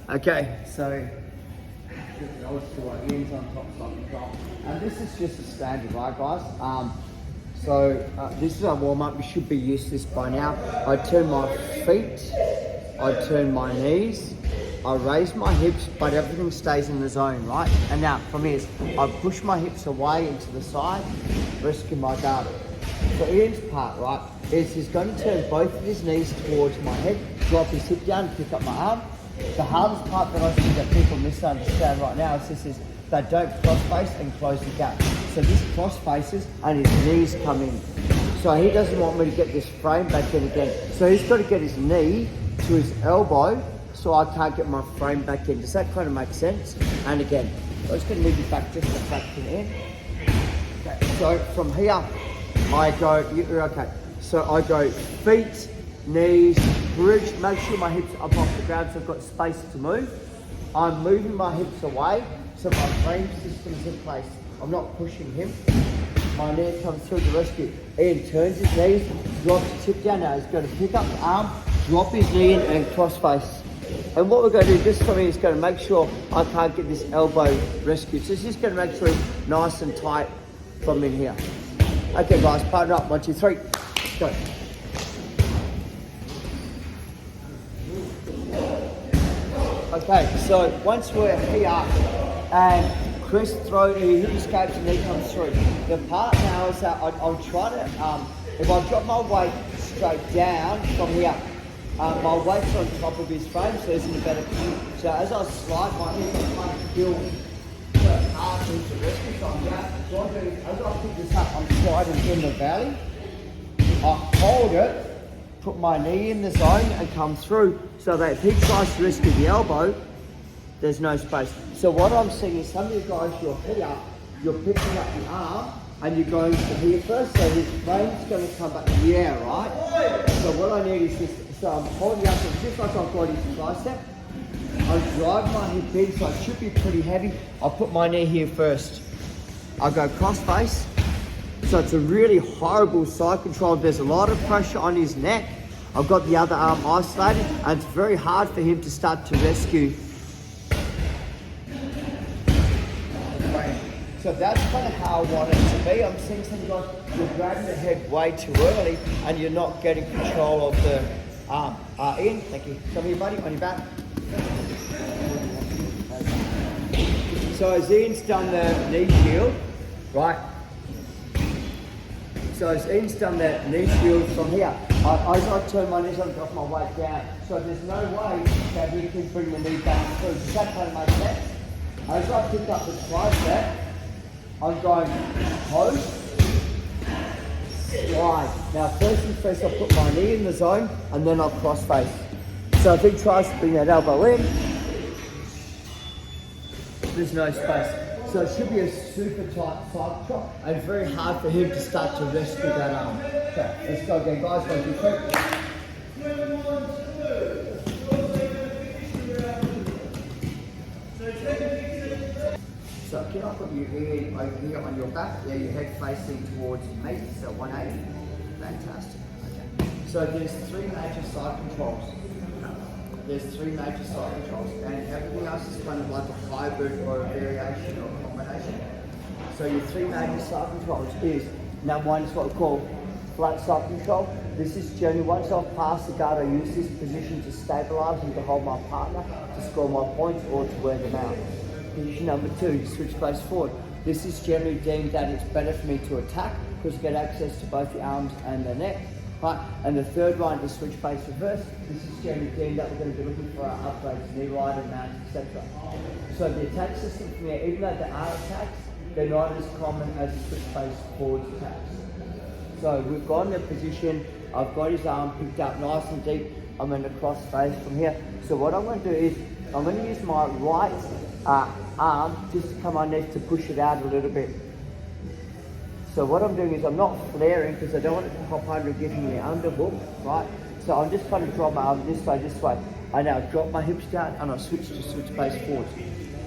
Okay, so those two are ends on top side control. And this is just a standard, right guys? This is our warm-up. You should be used to this by now. I turn my feet, I turn my knees, I raise my hips, but everything stays in the zone, right? And now from here, I push my hips away into the side, rescue my guard. So Ian's part, right, is he's going to turn both of his knees towards my head, drop his hip down, pick up my arm. The hardest part that I think that people misunderstand right now is they don't cross face and close the gap. So this cross faces and his knees come in. So he doesn't want me to get this frame back in again. So he's got to get his knee to his elbow so I can't get my frame back in. Does that kind of make sense? And again, I'm just going to move you back just a fraction in. Okay, so from here, I go, okay, so I go feet, knees, bridge, make sure my hips are up off the ground so I've got space to move. I'm moving my hips away so my frame system's in place. I'm not pushing him. My knee comes through the rescue. Ian turns his knees, drops his hip down. Now he's going to pick up the arm, drop his knee in and cross face. And what we're going to do this for me is going to make sure I can't get this elbow rescued. So this is going to make sure it's nice and tight from in here. Okay guys, partner up, 1, 2, 3, go. Okay, so once we're here and Chris throws, he hip escapes and knee comes through. The part now is that I'll try to, if I drop my weight straight down from here, my weight's on top of his frame, so he's in a better position. So as I slide my hip, I'm trying to build the arm into rescue. So I'm down. So I'm doing, as I pick this up, I'm sliding in the valley. I hold it, put my knee in the zone and come through so that if he tries to rescue the elbow, there's no space. So what I'm seeing is some of you guys, you're here, you're picking up the arm and you're going to here first, so his frame's going to come back in the air, right? So what I need is this, so I'm holding up, it's just like I've got his tricep. I drive my hip in, so it should be pretty heavy. I'll put my knee here first. I go cross face. So it's a really horrible side control. There's a lot of pressure on his neck. I've got the other arm isolated and it's very hard for him to start to rescue. So that's kind of how I want it to be. I'm seeing some guys, you're grabbing the head way too early and you're not getting control of the arm. Ian, thank you. Come here buddy, on your back. So as Ian's done the knee shield, right? So as Ian's done the knee shield from here, as I turn my knees, I drop my weight down. So there's no way that we can bring the knee back through. Does that kind of make sense? As I pick up the tricep, I'm going post, slide. Now first and first I put my knee in the zone and then I'll cross face. So if he tries to bring that elbow in, there's no space. So it should be a super tight side chop and very hard for him to start to rescue that arm. Okay, let's go again guys, 1, 2, 3. So can I put your head over here on your back? Yeah, your head facing towards me, so 180. Fantastic. Okay. So there's 3 major side controls. There's 3 major side controls, and everything else is kind of like a hybrid or a variation or a combination. So your 3 major side controls is, number 1 is what we call flat side control. This is generally once I've passed the guard, I use this position to stabilise and to hold my partner, to score my points or to wear them out. Position number 2, switch face forward. This is generally deemed that it's better for me to attack because I get access to both the arms and the neck. Right. And the third one is switch face reverse. This is generally deemed that we're going to be looking for our upgrades, knee rider, mount, etc. So the attack system from here, even though there are attacks, they're not as common as the switch face forward attacks. So we've got in a position, I've got his arm picked up nice and deep, I'm in the cross face from here. So what I'm going to do is, I'm going to use my right arm just to come underneath to push it out a little bit. So what I'm doing is I'm not flaring because I don't want it to pop under and give me the underhook, right? So I'm just kind of drop my arm this way. I now drop my hips down and I switch to switch face forward.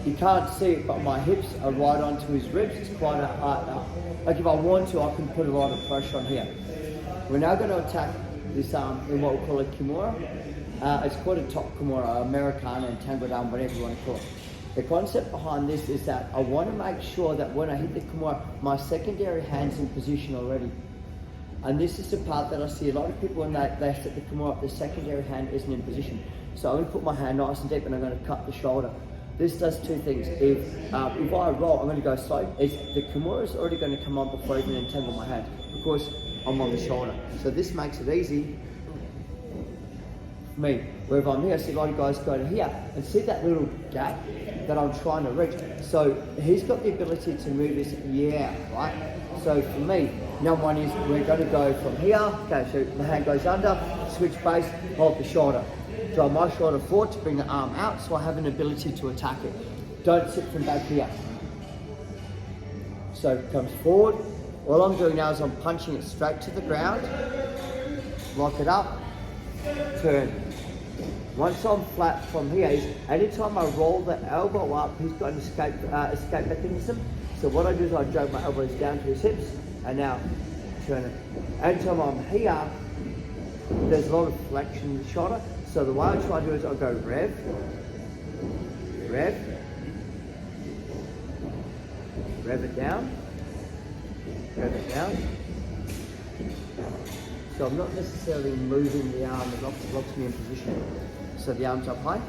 You can't see it, but my hips are right onto his ribs. It's quite like if I want to, I can put a lot of pressure on here. We're now going to attack this arm in what we call a Kimura. It's called a top Kimura, Americana, and tangled arm, whatever you want to call it. The concept behind this is that I want to make sure that when I hit the Kimura, my secondary hand's in position already. And this is the part that I see a lot of people when they set the Kimura up, the secondary hand isn't in position. So I'm going to put my hand nice and deep and I'm going to cut the shoulder. This does two things. If I roll, I'm going to go slow. The Kimura is already going to come on before I even entangle my hand because I'm on the shoulder. So this makes it easy for me. Where if I'm here, I see a lot of guys go to here and see that little gap that I'm trying to reach. So he's got the ability to move his ear out, right? So for me, number one is we're going to go from here. Okay, so the hand goes under, switch base, hold the shoulder. Drive my shoulder forward to bring the arm out so I have an ability to attack it. Don't sit from back here. So it comes forward. All I'm doing now is I'm punching it straight to the ground, lock it up, turn. Once I'm flat from here, anytime I roll the elbow up, he's got an escape mechanism. So what I do is I drag my elbows down to his hips and now turn it. Anytime I'm here, there's a lot of flexion in the shoulder. So the way I try to do is I go rev, rev, rev it down, rev it down. So I'm not necessarily moving the arm, it locks me in position. So the arm's up high.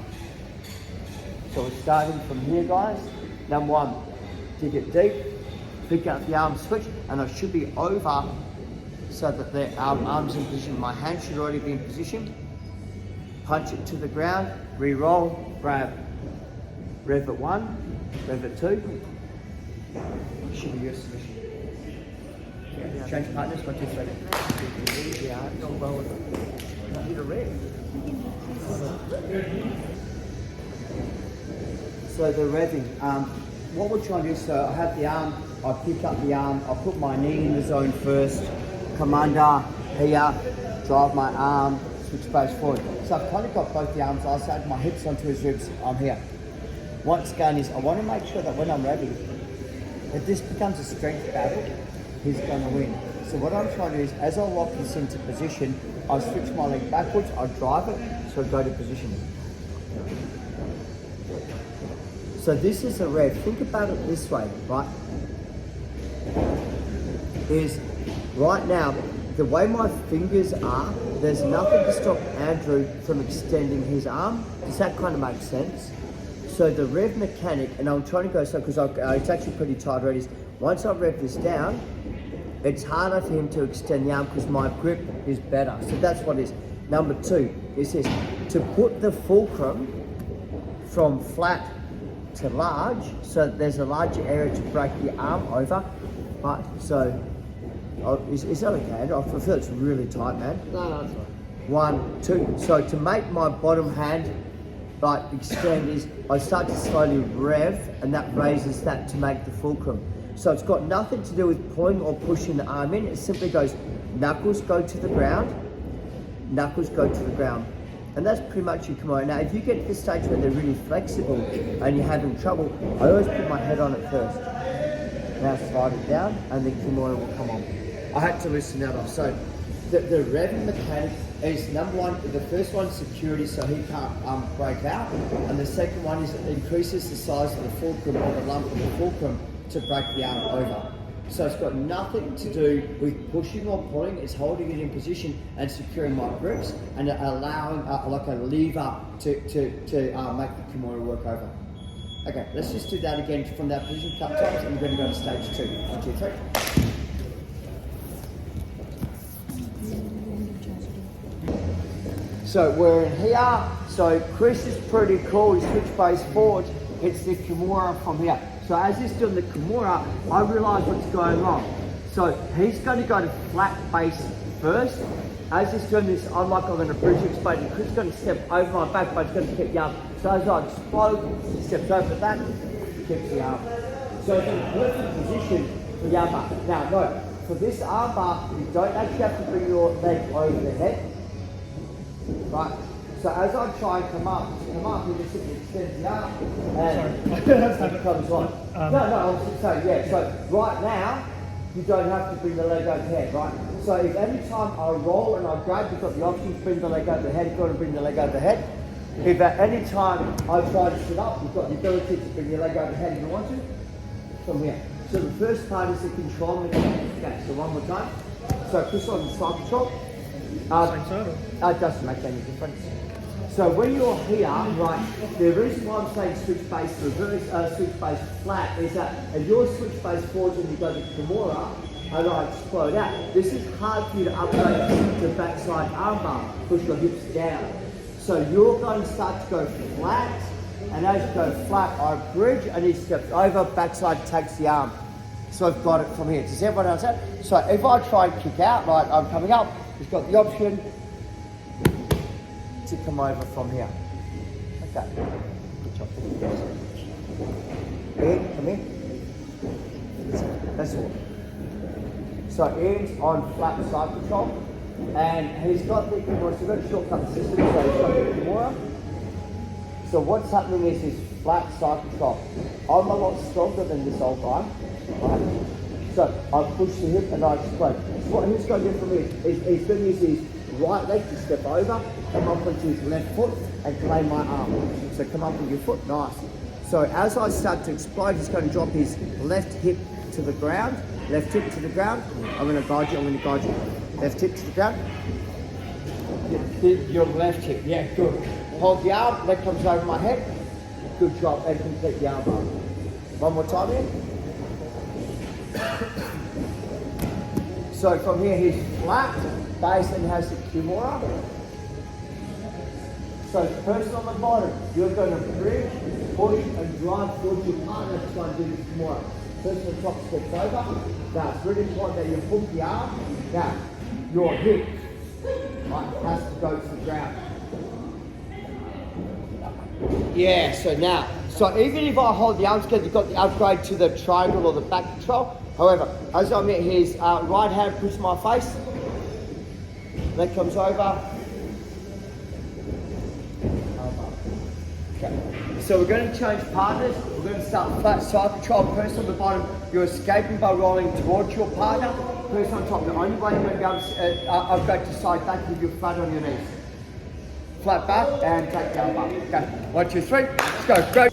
So we're starting from here, guys. Number one, dig it deep, pick up the arm switch, and I should be over so that the arm's in position. My hand should already be in position. Punch it to the ground, re-roll, grab. Rev at 1, rev at 2. Should be your submission. Yeah. Change partners, 1, 2, 3. Yeah, I don't well with it. I need a rev. So the revving, what we're trying to do, so I have the arm, I pick up the arm, I put my knee in the zone first, come under, here, drive my arm, switch base forward. So I've kind of got both the arms, I'll sag my hips onto his ribs, I'm here. Once again is, I want to make sure that when I'm ready, if this becomes a strength battle, he's going to win. So what I'm trying to do is, as I lock this into position, I switch my leg backwards, I drive it, so I go to position. So this is a rev. Think about it this way, right? Is right now, the way my fingers are, there's nothing to stop Andrew from extending his arm. Does that kind of make sense? So the rev mechanic, and I'm trying to go slow because it's actually pretty tight already. Once I rev this down, it's harder for him to extend the arm because my grip is better. So that's what it is. Number two is this, to put the fulcrum from flat to large, so there's a larger area to break the arm over. Right, so, is that okay? I feel it's really tight, man. No, that's fine. 1, 2. So to make my bottom hand like extend is, I start to slowly rev, and that raises that to make the fulcrum. So it's got nothing to do with pulling or pushing the arm in. It simply goes, knuckles go to the ground, knuckles go to the ground. And that's pretty much your Kimura. Now, if you get to the stage where they're really flexible and you're having trouble, I always put my head on it first. Now slide it down, and the Kimura will come on. I had to loosen that off. So the revving mechanic is, number one, the first one is security, so he can't break out. And the second one is it increases the size of the fulcrum or the lump of the fulcrum to break the arm over. So it's got nothing to do with pushing or pulling, it's holding it in position and securing my grips and allowing like a lever to make the Kimura work over. Okay, let's just do that again from that position, couple times, and we're going to go to stage 2. 1, 2, 3. So we're in here, so Chris is pretty cool, he switch base forward, hits the Kimura from here. So as he's doing the Kimura, I realise what's going on. So he's going to go to flat base first. As he's doing this, I'm going to bridge explode, and Chris is going to step over my back, but he's going to keep the arm. So as I explode, he steps over that, keeps the arm. So it's in a perfect position for the arm bar. Now, no, for this arm bar, you don't actually have to bring your leg over the head. Right? So as I try and come up, you just simply extend the arm, and it comes on. No, I was just saying, yeah. So right now, you don't have to bring the leg overhead, right? So if any time I roll and I grab, you've got the option to bring the leg overhead, you've got to bring the leg overhead. If at any time I try to sit up, you've got the ability to bring your leg overhead if you want to, from here. So the first part is the control mechanism. Okay, so one more time. So push on the side control. It doesn't make any difference. So when you're here, right, the reason why I'm saying switch base reverse, switch base flat is that if you're switch base forwards and you go to Kimura and I explode out, this is hard for you to upgrade to backside armbar, push your hips down. So you're going to start to go flat, and as you go flat, I bridge and he steps over, backside takes the arm. So I've got it from here. Does everyone understand? So if I try and kick out, right, I'm coming up, he's got the option to come over from here. Okay, good job. Ian, come in. That's all. So Ian's on flat side control, and he's got the Kimura, so we've got a shortcut system, so he's got the Kimura. So what's happening is his flat side control. I'm a lot stronger than this old guy, right? So I push the hip and I explode. So what he's going to do for me is he's going to use his right leg to step over, come up onto his left foot and claim my arm. So come up with your foot, nice. So as I start to explode, he's going to drop his left hip to the ground, left hip to the ground. I'm going to guide you, Left hip to the ground. Your left hip, yeah, good. Hold the arm, leg comes over my head. Good job, and complete the arm bar. One more time here. So from here, he's flat, base and has the Kimura. So person on the bottom, you're going to bridge, push and drive towards your partner to try and do the Kimura. Person on the top steps over. Now it's really important that you hook the arm. Now, your hip, right, has to go to the ground. Yeah, so even if I hold the arms together, you've got the upgrade to the triangle or the back control. However, as I'm at his right hand pushes my face, leg comes over. Okay. So we're going to change partners. We're going to start flat side control. Person on the bottom, you're escaping by rolling towards your partner. Person on top, the only way you're going to be able to upgrade to side back is you're flat on your knees. Flat back and take down bar. Okay, 1, 2, 3, let's go, go.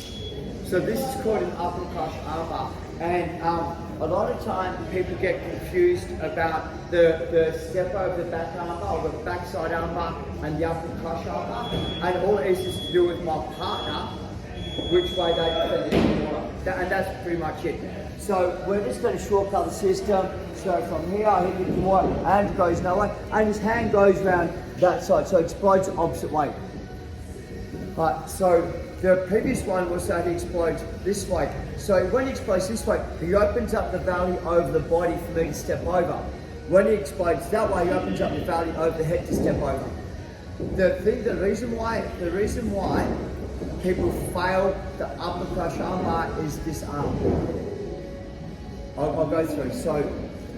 So this is called an upper crush armbar. And a lot of time people get confused about the step over the back armbar or the backside armbar and the upper crush armbar. And all it is to do with my partner, which way they defend it. And that's pretty much it. So we're just going to shortcut the system. So from here I hit the Kimura and it goes no way. And his hand goes around that side, so it explodes the opposite way. Right, so the previous one was that he explodes this way. So when he explodes this way, he opens up the valley over the body for me to step over. When he explodes that way, he opens up the valley over the head to step over. The reason why people fail the upper crush armbar is this arm. I'll go through. So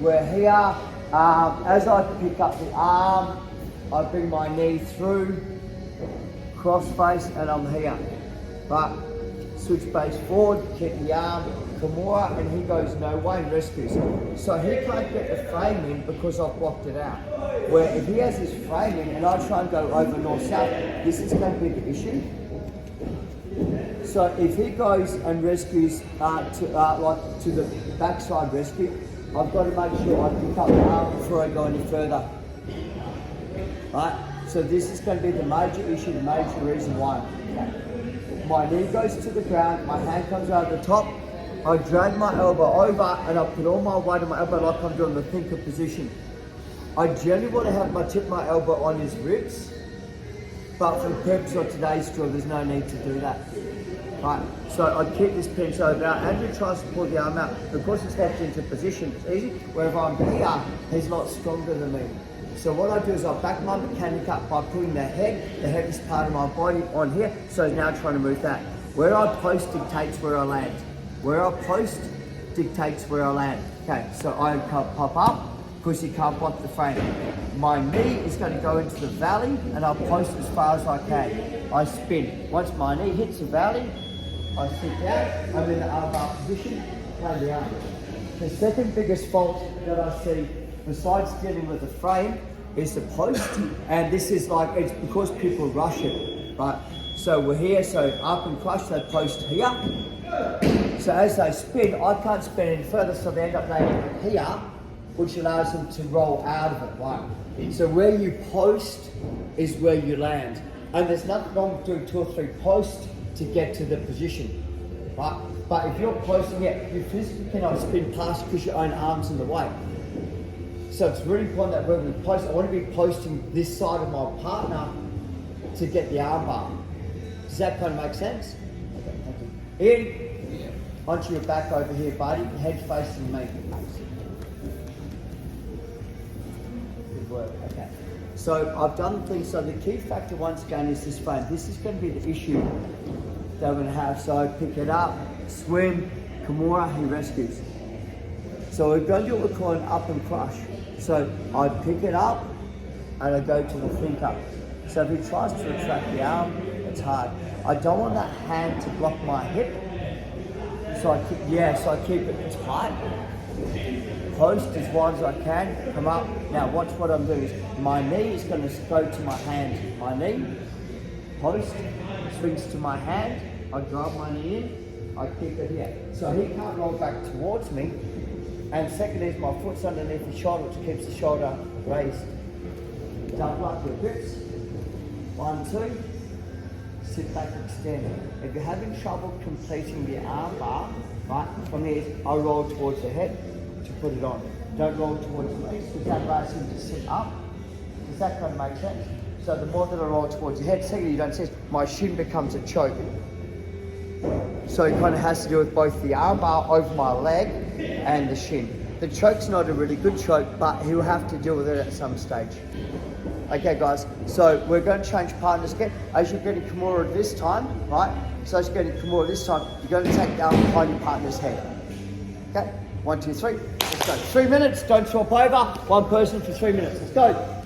we're here, as I pick up the arm, I bring my knee through, cross face, and I'm here. But switch base forward, kick the arm, Kimura, and he goes no way and rescues. So he can't get the frame in because I've blocked it out. Where if he has his frame in and I try and go over north-south, this is going to be the issue. So if he goes and rescues to the backside rescue, I've got to make sure I pick up the arm before I go any further. Right? So this is going to be the major issue, the major reason why. My knee goes to the ground, my hand comes over the top, I drag my elbow over and I put all my weight on my elbow like I'm doing the thinker position. I generally want to have my tip of my elbow on his ribs, but for the purpose of today's drill, there's no need to do that. Right, so I keep this pinch over out. Andrew tries to pull the arm out. Because it's left into position, it's easy. Where if I'm here, he's a lot stronger than me. So what I do is I back my mechanic up by putting the heaviest part of my body on here. So now trying to move that. Where I post dictates where I land. Where I post dictates where I land. Okay, so I pop up, because he can't block the frame. My knee is going to go into the valley and I'll post as far as I can. I spin. Once my knee hits the valley, I sit down, I'm in the armbar position, play the arm. The second biggest fault that I see, besides dealing with the frame, is the post. And this is like, it's because people rush it, right? So we're here, so up and crush that post here. So as they spin, I can't spin any further, so they end up landing here, which allows them to roll out of it, right? So where you post is where you land. And there's nothing wrong with doing 2 or 3 posts to get to the position, right? But if you're posting it, you physically cannot spin past because your own arm's in the way. So it's really important that when we post, I want to be posting this side of my partner to get the arm bar. Does that kind of make sense? Okay, thank you. Ian, onto your back over here, buddy. Head facing me. Good work, okay. So I've done things, so the key factor once again is this frame. This is going to be the issue that we're going to have. So I pick it up, swim, Kimura, he rescues. So we're going to do what we're calling up and crush. So I pick it up and I go to the thinker. So if he tries to retract the arm, it's hard. I don't want that hand to block my hip. So I keep it tight. Post as wide as I can, come up. Now watch what I'm doing is my knee is going to go to my hand. My knee, post, swings to my hand. I drive my knee in, I keep it here. So he can't roll back towards me. And second is my foot's underneath the shoulder, which keeps the shoulder raised. Double up your grips. 1, 2. Sit back, extend. If you're having trouble completing the arm bar, right, from here, I roll towards the head to put it on. Don't roll towards the legs because that allows him to sit up. Does that kind of make sense? So the more that I roll towards your head, secondly, you don't see my shin becomes a choke. So it kind of has to do with both the arm bar over my leg and the shin. The choke's not a really good choke, but he'll have to deal with it at some stage. Okay guys, so we're going to change partners again. As you're getting Kimura this time, right? So as you're getting Kimura this time, you're going to take the arm behind your partner's head. Okay, 1, 2, 3, let's go. 3 minutes, don't swap over. One person for 3 minutes, let's go.